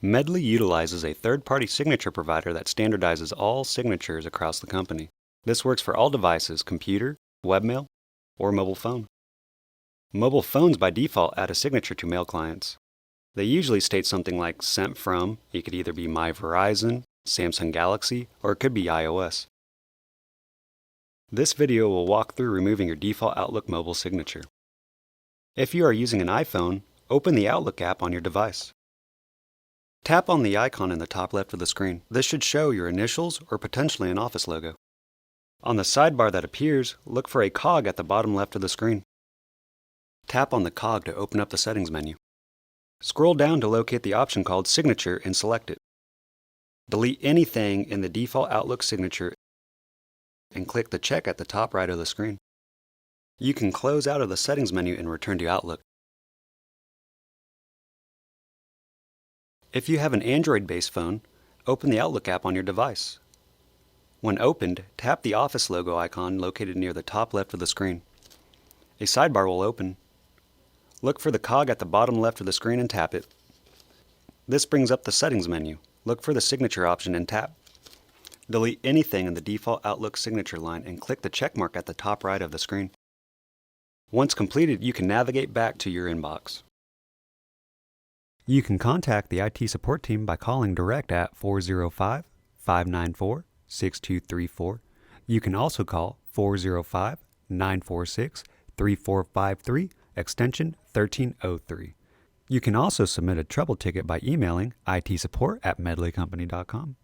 Medley utilizes a third-party signature provider that standardizes all signatures across the company. This works for all devices: computer, webmail, or mobile phone. Mobile phones by default add a signature to mail clients. They usually state something like "sent from." It could either be My Verizon, Samsung Galaxy, or it could be iOS. This video will walk through removing your default Outlook mobile signature. If you are using an iPhone, open the Outlook app on your device. Tap on the icon in the top left of the screen. This should show your initials or potentially an office logo. On the sidebar that appears, look for a cog at the bottom left of the screen. Tap on the cog to open up the settings menu. Scroll down to locate the option called Signature and select it. Delete anything in the default Outlook signature and click the check at the top right of the screen. You can close out of the settings menu and return to Outlook. If you have an Android-based phone, open the Outlook app on your device. When opened, tap the Office logo icon located near the top left of the screen. A sidebar will open. Look for the cog at the bottom left of the screen and tap it. This brings up the settings menu. Look for the signature option and tap. Delete anything in the default Outlook signature line and click the check mark at the top right of the screen. Once completed, you can navigate back to your inbox. You can contact the IT support team by calling direct at 405-594-6234. You can also call 405-946-3453, extension 1303. You can also submit a trouble ticket by emailing itsupport@medleycompany.com.